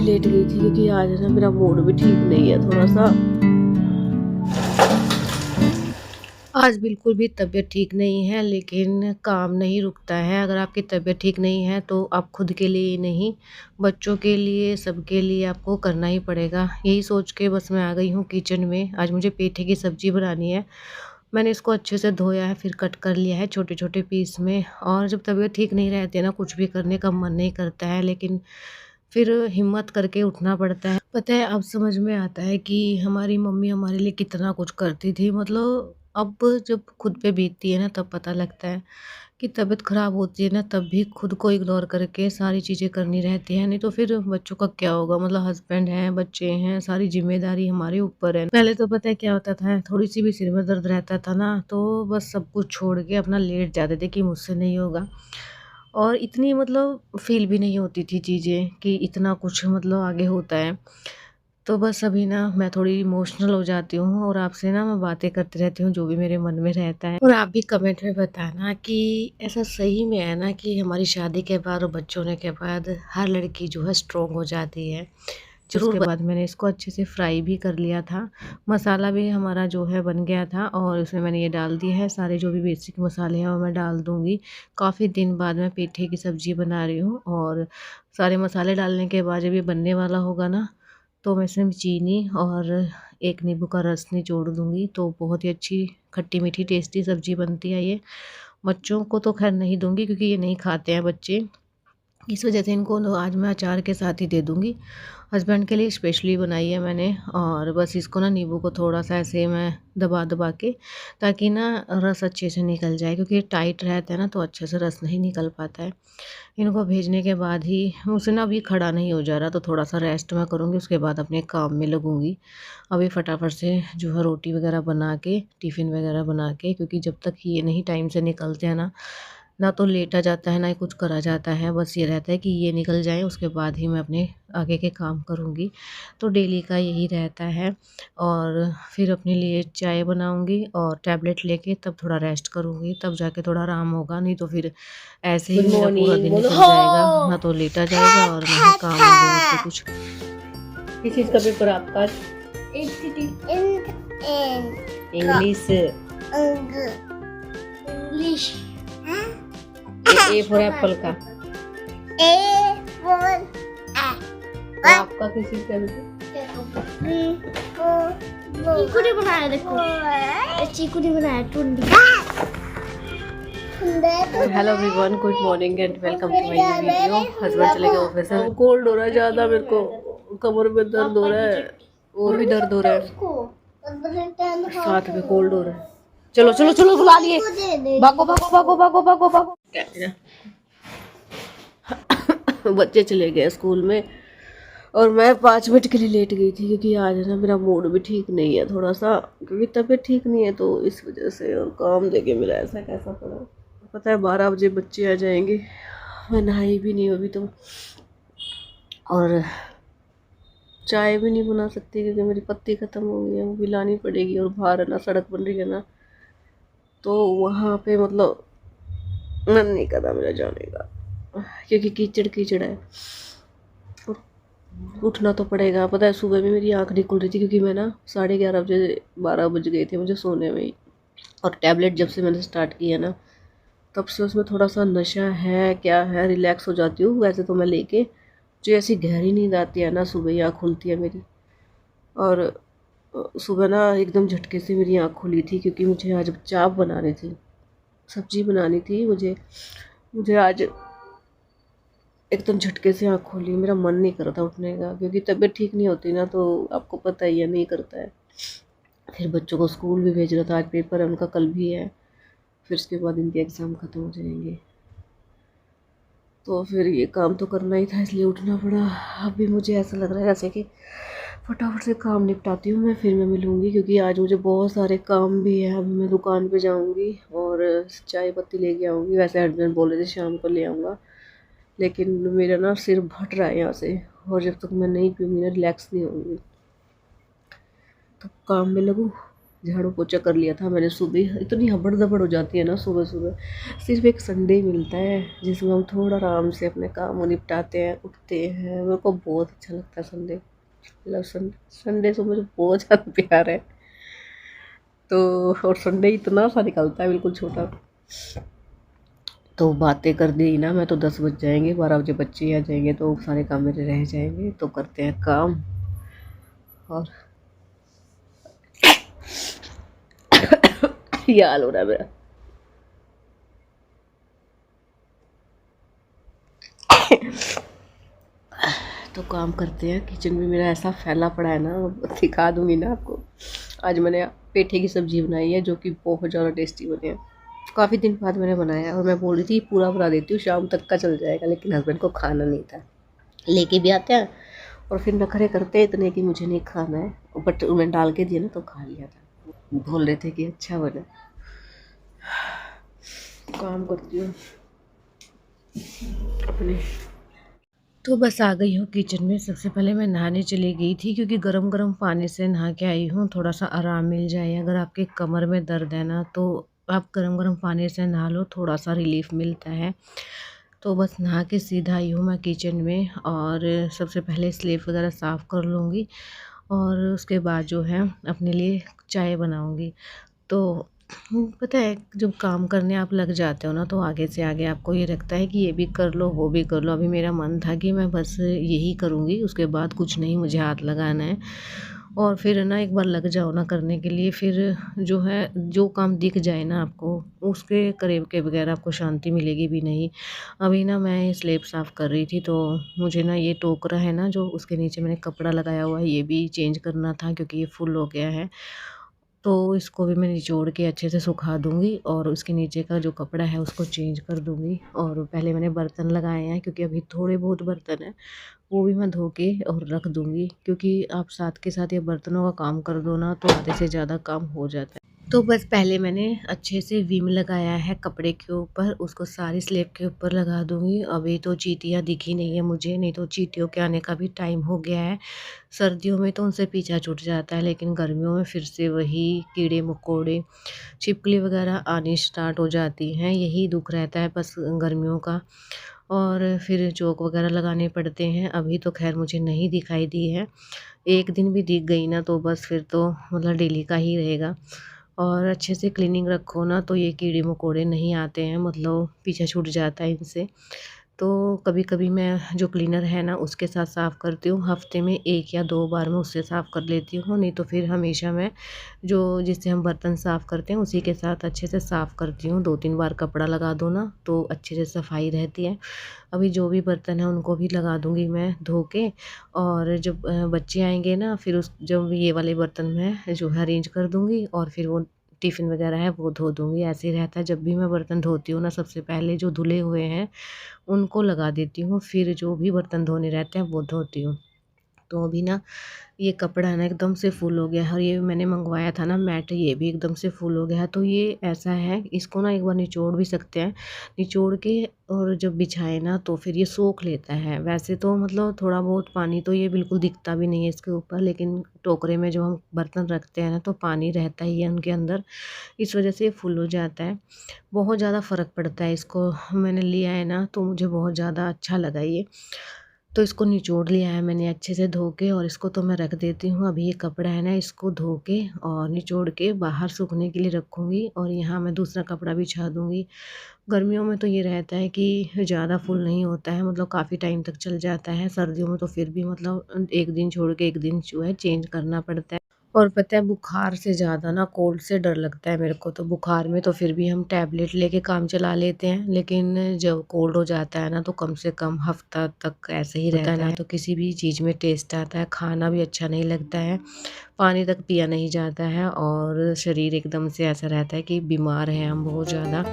Late गई थी क्योंकि आज ना मेरा मूड भी ठीक नहीं है थोड़ा सा। आज बिल्कुल भी तबीयत ठीक नहीं है, लेकिन काम नहीं रुकता है। अगर आपकी तबीयत ठीक नहीं है तो आप खुद के लिए ही नहीं, बच्चों के लिए, सबके लिए आपको करना ही पड़ेगा। यही सोच के बस मैं आ गई हूँ किचन में। आज मुझे पेठे की सब्ज़ी बनानी है। मैंने इसको अच्छे से धोया है, फिर कट कर लिया है छोटे-छोटे पीस में। और जब तबीयत ठीक नहीं रहती है ना, कुछ भी करने का मन नहीं करता है, लेकिन फिर हिम्मत करके उठना पड़ता है। पता है, अब समझ में आता है कि हमारी मम्मी हमारे लिए कितना कुछ करती थी। मतलब अब जब खुद पे बीतती है ना, तब पता लगता है कि तबीयत ख़राब होती है ना, तब भी खुद को इग्नोर करके सारी चीज़ें करनी रहती हैं। नहीं तो फिर बच्चों का क्या होगा? मतलब हस्बैंड हैं, बच्चे हैं, सारी ज़िम्मेदारी हमारे ऊपर है। पहले तो पता है क्या होता था, थोड़ी-सी भी सिर में दर्द रहता था ना, तो बस सब कुछ छोड़ के अपना लेट जाते थे कि मुझसे नहीं होगा। और इतनी मतलब फ़ील भी नहीं होती थी चीज़ें कि इतना कुछ मतलब आगे होता है। तो बस अभी ना मैं थोड़ी इमोशनल हो जाती हूँ और आपसे ना मैं बातें करती रहती हूँ जो भी मेरे मन में रहता है। और आप भी कमेंट में बताना कि ऐसा सही में है ना कि हमारी शादी के बाद और बच्चों होने के बाद हर लड़की जो है स्ट्रॉन्ग हो जाती है। उसके बाद मैंने इसको अच्छे से फ्राई भी कर लिया था। मसाला भी हमारा जो है बन गया था और उसमें मैंने ये डाल दिए हैं सारे जो भी बेसिक मसाले हैं वो मैं डाल दूँगी। काफ़ी दिन बाद मैं पेठे की सब्ज़ी बना रही हूँ और सारे मसाले डालने के बाद जब ये बनने वाला होगा ना, तो मैं इसमें चीनी और 1 नींबू का रस निचोड़ दूँगी, तो बहुत ही अच्छी खट्टी-मीठी टेस्टी सब्ज़ी बनती है ये। बच्चों को तो ख़ैर नहीं दूँगी क्योंकि ये नहीं खाते हैं बच्चे। इस वजह से इनको तो आज मैं अचार के साथ ही दे दूँगी। हस्बैंड के लिए स्पेशली बनाई है मैंने और बस इसको ना नींबू को थोड़ा-सा ऐसे मैं दबा-दबा के, ताकि ना रस अच्छे से निकल जाए, क्योंकि ये टाइट रहता है ना तो अच्छे से रस नहीं निकल पाता है। इनको भेजने के बाद ही मुझसे ना अभी खड़ा नहीं हो जा रहा, तो थोड़ा-सा रेस्ट मैं करूँगी, उसके बाद अपने काम में लगूँगी। अभी फटाफट से जो है रोटी वग़ैरह बना के, टिफ़िन वग़ैरह बना के, क्योंकि जब तक ये नहीं टाइम से निकलते हैं ना, ना तो लेटा जाता है, ना ही कुछ करा जाता है। बस ये रहता है कि ये निकल जाएँ, उसके बाद ही मैं अपने आगे के काम करूँगी। तो डेली का यही रहता है और फिर अपने लिए चाय बनाऊँगी और टैबलेट लेके तब थोड़ा रेस्ट करूँगी, तब जाके थोड़ा आराम होगा। नहीं तो फिर ऐसे ही मेरा पूरा दिन निकल जाएगा, ना तो लेटा जाएगा और ना ही काम होंगे मुझसे कुछ। किस चीज़ का पेपर आपका आज? English. English A for apple का। ए फॉर और आपका किस चीज़ का पेपर? चीकू ने बनाया, देखो चीकू ने बनाया टुंडी। Hello everyone, good morning and welcome to my new video. Husband चले गए ऑफिस से। कोल्ड हो रहा है ज़्यादा, मेरे को कमर में दर्द हो रहा है और भी दर्द हो रहा है, साथ में कोल्ड हो रहा है। चलो चलो चलो, बुला लिए, भागो भागो भागो भागो भागो भागो। बच्चे चले गए स्कूल में और मैं 5 मिनट के लिए लेट गई थी क्योंकि आज ना मेरा मूड भी ठीक नहीं है थोड़ा सा, क्योंकि तबीयत ठीक नहीं है तो इस वजह से। और काम देके मेरा ऐसा कैसा पड़ा, पता है 12 बजे बच्चे आ जाएंगे। मैं नहाई भी नहीं अभी तो, और चाय भी नहीं बना सकती क्योंकि मेरी पत्ती ख़त्म हो गई है, वो भी लानी पड़ेगी। और बाहर है ना सड़क बन रही है ना, तो वहाँ पे मतलब मन नहीं कर रहा मेरा जाने का क्योंकि कीचड़ कीचड़ है। उठना तो पड़ेगा। पता है सुबह में मेरी आँख नहीं खुल रही थी क्योंकि मैं ना 11:30 बजे 12 बज गए थे मुझे सोने में ही। और टैबलेट जब से मैंने स्टार्ट किया ना, तब से उसमें थोड़ा सा नशा है, क्या है, रिलैक्स हो जाती हूँ। वैसे तो मैं लेके जो ऐसी गहरी नींद आती है ना, सुबह ही आँख खुलती है मेरी। और सुबह ना एकदम झटके से मेरी आँख खुली थी क्योंकि मुझे आज चाप बनानी थी, सब्जी बनानी थी मुझे आज एकदम झटके से आँख खोली। मेरा मन नहीं कर रहा था उठने का क्योंकि तबीयत ठीक नहीं होती ना, तो आपको पता ही है नहीं करता है। फिर बच्चों को स्कूल भी भेज रहा था, आज पेपर है उनका, कल भी है, फिर उसके बाद इनके एग्ज़ाम ख़त्म हो जाएंगे, तो फिर ये काम तो करना ही था, इसलिए उठना पड़ा। अभी मुझे ऐसा लग रहा है जैसे कि फटाफट से काम निपटाती हूँ मैं, फिर मैं मिलूँगी क्योंकि आज मुझे बहुत सारे काम भी है। अभी मैं दुकान पे जाऊँगी और चाय पत्ती लेके आऊँगी। वैसे हस्बैंड बोले थे शाम को ले आऊँगा, लेकिन मेरा ना सिर फट रहा है यहाँ से, और जब तक मैं नहीं पीऊँगी ना रिलैक्स नहीं होंगी। तो काम में लगूँ झाड़ू पोछा कर लिया था मैंने सुबह। इतनी हबड़ दबड़ हो जाती है ना सुबह सुबह। सिर्फ एक संडे मिलता है जिसमें हम थोड़ा आराम से अपने काम निपटाते हैं, उठते हैं। मेरे को बहुत अच्छा लगता है संडे, मतलब संडे से मुझे बहुत ज़्यादा प्यार है। तो और संडे इतना सा निकलता है बिल्कुल छोटा। तो बातें कर दी ना मैं तो 10 बज जाएंगे, 12 बजे बच्चे आ जाएंगे तो सारे काम मेरे रह जाएंगे। तो करते हैं काम। और ये हाल हो रहा है मेरा। तो काम करते हैं। किचन में मेरा ऐसा फैला पड़ा है ना, दिखा दूंगी ना आपको। आज मैंने पेठे की सब्जी बनाई है जो कि बहुत ज़्यादा टेस्टी बनी है। काफ़ी दिन बाद मैंने बनाया और मैं बोल रही थी पूरा बना देती हूँ, शाम तक का चल जाएगा, लेकिन हस्बैंड को खाना नहीं था। लेके भी आते हैं और फिर नखरे करते हैं इतने कि मुझे नहीं खाना है, बट मैं डाल के दिया ना तो खा लिया था। बोल रहे थे कि अच्छा बना। काम करती हूँ अपने। तो बस आ गई हूँ किचन में। सबसे पहले मैं नहाने चली गई थी क्योंकि गरम गरम पानी से नहा के आई हूँ, थोड़ा सा आराम मिल जाए। अगर आपके कमर में दर्द है ना तो आप गरम गरम पानी से नहा लो, थोड़ा सा रिलीफ मिलता है। तो बस नहा के सीधा आई हूँ मैं किचन में और सबसे पहले स्लेव वगैरह साफ़ कर लूँगी और उसके बाद जो है अपने लिए चाय बनाऊँगी। तो पता है जब काम करने आप लग जाते हो ना तो आगे से आगे आपको ये लगता है कि ये भी कर लो वो भी कर लो। अभी मेरा मन था कि मैं बस यही करूँगी, उसके बाद कुछ नहीं मुझे हाथ लगाना है। और फिर ना एक बार लग जाओ ना करने के लिए, फिर जो है जो काम दिख जाए ना आपको उसके करीब के बगैर आपको शांति मिलेगी भी नहीं। अभी ना मैं स्लेब साफ़ कर रही थी तो मुझे ना ये टोकरा है ना जो उसके नीचे मैंने कपड़ा लगाया हुआ है ये भी चेंज करना था क्योंकि ये फुल हो गया है। तो इसको भी मैं निचोड़ के अच्छे से सुखा दूँगी और उसके नीचे का जो कपड़ा है उसको चेंज कर दूँगी। और पहले मैंने बर्तन लगाए हैं क्योंकि अभी थोड़े बहुत बर्तन हैं, वो भी मैं धो के और रख दूँगी क्योंकि आप साथ के साथ ये बर्तनों का काम कर दो ना तो आधे से ज़्यादा काम हो जाता है। तो बस पहले मैंने अच्छे से विम लगाया है कपड़े के ऊपर, उसको सारी स्लेब के ऊपर लगा दूँगी। अभी तो चींटियाँ दिखी नहीं है मुझे, नहीं तो चींटियों के आने का भी टाइम हो गया है। सर्दियों में तो उनसे पीछा छूट जाता है लेकिन गर्मियों में फिर से वही कीड़े-मकोड़े, छिपकली वगैरह आनी स्टार्ट हो जाती हैं। यही दुःख रहता है बस गर्मियों का। और फिर चोक वगैरह लगाने पड़ते हैं। अभी तो ख़ैर मुझे नहीं दिखाई दी है। एक दिन भी दिख गई ना तो बस फिर तो मतलब डेली का ही रहेगा। और अच्छे से क्लीनिंग रखो ना तो ये कीड़े-मकोड़े नहीं आते हैं, मतलब पीछा छूट जाता है इनसे। तो कभी-कभी मैं जो क्लीनर है ना उसके साथ साफ़ करती हूँ। हफ़्ते में 1 या 2 बार मैं उससे साफ़ कर लेती हूँ, नहीं तो फिर हमेशा मैं जो जिससे हम बर्तन साफ़ करते हैं उसी के साथ अच्छे से साफ़ करती हूँ। 2-3 बार कपड़ा लगा दो ना तो अच्छे से सफाई रहती है। अभी जो भी बर्तन है उनको भी लगा दूँगी मैं धो के। और जब बच्चे आएँगे ना फिर उस जब ये वाले बर्तन मैं जो है अरेंज कर दूँगी और फिर वो टिफ़िन वगैरह है वो धो दूँगी। ऐसे ही रहता है जब भी मैं बर्तन धोती हूँ ना सबसे पहले जो धुले हुए हैं उनको लगा देती हूँ, फिर जो भी बर्तन धोने रहते हैं वो धोती हूँ। तो अभी ना ये कपड़ा है ना एकदम से फुल हो गया है और ये मैंने मंगवाया था ना मैट, ये भी एकदम से फुल हो गया है। तो ये ऐसा है इसको ना एक बार निचोड़ भी सकते हैं। निचोड़ के और जब बिछाए ना तो फिर ये सोख लेता है। वैसे तो मतलब थोड़ा बहुत पानी तो ये बिल्कुल दिखता भी नहीं है इसके ऊपर, लेकिन टोकरे में जो हम बर्तन रखते हैं ना तो पानी रहता ही है उनके अंदर, इस वजह से ये फुल हो जाता है। बहुत ज़्यादा फ़र्क पड़ता है इसको। मैंने लिया है ना तो मुझे बहुत ज़्यादा अच्छा लगा ये। तो इसको निचोड़ लिया है मैंने अच्छे से धो के और इसको तो मैं रख देती हूँ। अभी ये कपड़ा है ना इसको धो के और निचोड़ के बाहर सूखने के लिए रखूँगी और यहाँ मैं दूसरा कपड़ा बिछा दूँगी। गर्मियों में तो ये रहता है कि ज़्यादा फुल नहीं होता है, मतलब काफ़ी टाइम तक चल जाता है। सर्दियों में तो फिर भी मतलब 1 दिन छोड़ के 1 दिन जो है चेंज करना पड़ता है। और पता है बुखार से ज़्यादा ना कोल्ड से डर लगता है मेरे को। तो बुखार में तो फिर भी हम टैबलेट लेके काम चला लेते हैं, लेकिन जब कोल्ड हो जाता है ना तो कम से कम हफ्ता तक ऐसे ही रहता है। ना तो किसी भी चीज़ में टेस्ट आता है, खाना भी अच्छा नहीं लगता है, पानी तक पिया नहीं जाता है और शरीर एकदम से ऐसा रहता है कि बीमार हैं हम बहुत ज़्यादा।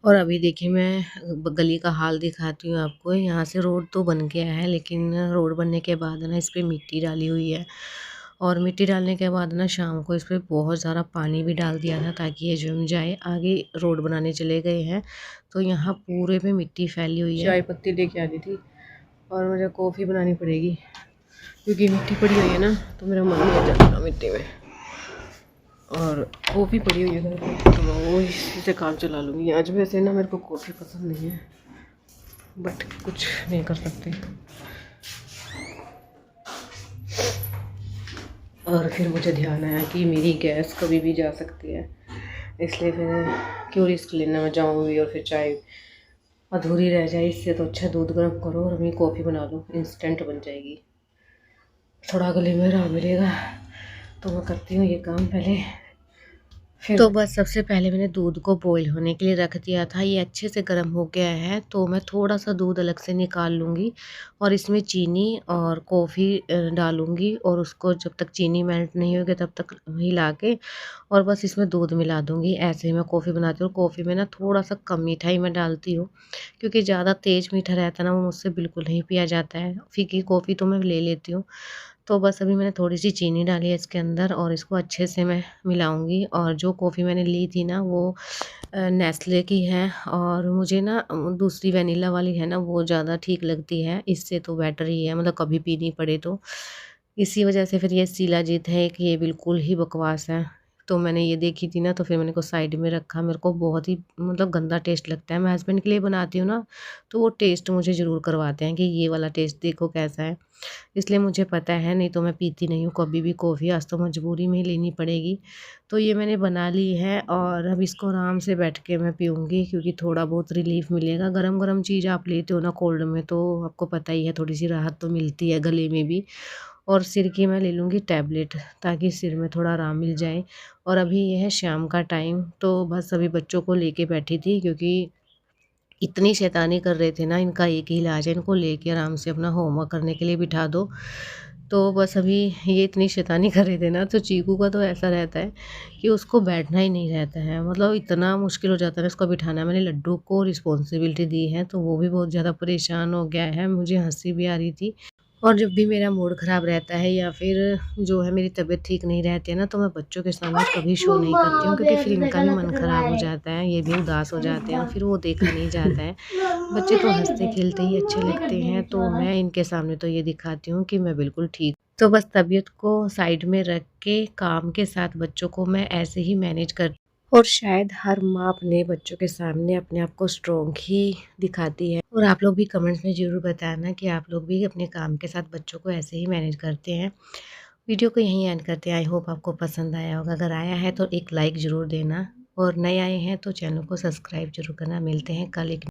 और अभी देखिए मैं गली का हाल दिखाती हूँ आपको। यहाँ से रोड तो बन गया है लेकिन रोड बनने के बाद ना इस पे मिट्टी डाली हुई है और मिट्टी डालने के बाद ना शाम को इस पे बहुत सारा पानी भी डाल दिया था ताकि ये जम जाए। आगे रोड बनाने चले गए हैं तो यहाँ पूरे पे मिट्टी फैली हुई है। चाय पत्ती लेके आनी थी और मुझे कॉफ़ी बनानी पड़ेगी। क्योंकि मिट्टी पड़ी हुई है ना, तो मेरा मन नहीं जाता मिट्टी में। और कॉफ़ी पड़ी हुई है घर पे, तो मैं वो इसी से काम चला लूँगी आज। वैसे ना मेरे को कॉफ़ी पसंद नहीं है, बट कुछ नहीं कर सकते। और फिर मुझे ध्यान आया कि मेरी गैस कभी भी जा सकती है, इसलिए फिर क्यों रिस्क लेना, मैं जाऊँगी और फिर चाय अधूरी रह जाए। इससे तो अच्छा दूध गर्म करो और अपनी कॉफ़ी बना लो, इंस्टेंट बन जाएगी, थोड़ा गले में आराम मिलेगा। तो मैं करती हूँ ये काम पहले। फिर तो बस सबसे पहले मैंने दूध को बॉईल होने के लिए रख दिया था। ये अच्छे से गर्म हो गया है, तो मैं थोड़ा सा दूध अलग से निकाल लूँगी और इसमें चीनी और कॉफ़ी डालूँगी, और उसको जब तक चीनी मेल्ट नहीं होगी तब तक हिला के और बस इसमें दूध मिला दूँगी। ऐसे ही मैं कॉफ़ी बनाती हूँ। कॉफ़ी में ना थोड़ा सा कम मिठाई मैं डालती हूँ, क्योंकि ज़्यादा तेज़ मीठा रहता है ना, वो मुझसे बिल्कुल नहीं पिया जाता है। फीकी कॉफ़ी तो मैं ले लेती हूँ। तो बस अभी मैंने थोड़ी-सी चीनी डाली है इसके अंदर और इसको अच्छे से मैं मिलाऊँगी। और जो कॉफ़ी मैंने ली थी ना, वो नेस्ले की है, और मुझे ना दूसरी वैनिला वाली है ना, वो ज़्यादा ठीक लगती है। इससे तो बेटर ही है, मतलब कभी पीनी पड़े तो। इसी वजह से फिर ये शिलाजीत है कि ये बिल्कुल ही बकवास है। तो मैंने ये देखी थी ना, तो फिर मैंने को साइड में रखा। मेरे को बहुत ही मतलब गंदा टेस्ट लगता है। मैं हस्बैंड के लिए बनाती हूँ ना, तो वो टेस्ट मुझे ज़रूर करवाते हैं कि ये वाला टेस्ट देखो कैसा है। इसलिए मुझे पता है, नहीं तो मैं पीती नहीं हूँ कभी भी कॉफ़ी। आज तो मजबूरी में ही लेनी पड़ेगी। तो ये मैंने बना ली है और अब इसको आराम से बैठ के मैं पीऊँगी, क्योंकि थोड़ा बहुत रिलीफ़ मिलेगा। गरम-गरम चीज़ आप लेते हो ना कोल्ड में, तो आपको पता ही है थोड़ी-सी राहत तो मिलती है गले में भी। और सिर की मैं ले लूँगी टैबलेट, ताकि सिर में थोड़ा आराम मिल जाए। और अभी ये है शाम का टाइम, तो बस अभी बच्चों को लेके बैठी थी, क्योंकि इतनी शैतानी कर रहे थे ना। इनका एक ही इलाज है, इनको लेके आराम से अपना होमवर्क करने के लिए बिठा दो। तो बस अभी ये इतनी शैतानी कर रहे थे ना, तो चीकू का तो ऐसा रहता है कि उसको बैठना ही नहीं रहता है, मतलब इतना मुश्किल हो जाता है ना उसको बिठाना। मैंने लड्डू को रिस्पॉन्सिबिलिटी दी है, तो वो भी बहुत ज़्यादा परेशान हो गया है। मुझे हँसी भी आ रही थी। और जब भी मेरा मूड ख़राब रहता है या फिर जो है मेरी तबीयत ठीक नहीं रहती है ना, तो मैं बच्चों के सामने कभी शो नहीं करती हूँ, क्योंकि फिर इनका भी मन ख़राब हो जाता है, ये भी उदास हो जाते हैं और फिर वो देखा नहीं जाता है। बच्चे तो हँसते-खेलते ही अच्छे लगते हैं, तो मैं इनके सामने तो ये दिखाती हूँ कि मैं बिल्कुल ठीक। तो बस तबीयत को साइड में रख के काम के साथ बच्चों को मैं ऐसे ही मैनेज कर। और शायद हर माँ अपने बच्चों के सामने अपने आप को स्ट्रॉन्ग ही दिखाती है। और आप लोग भी कमेंट्स में ज़रूर बताना कि आप लोग भी अपने काम के साथ बच्चों को ऐसे ही मैनेज करते हैं। वीडियो को यहीं एंड करते हैं। आई होप आपको पसंद आया होगा। अगर आया है तो एक लाइक ज़रूर देना, और नए आए हैं तो चैनल को सब्सक्राइब ज़रूर करना। मिलते हैं कल एक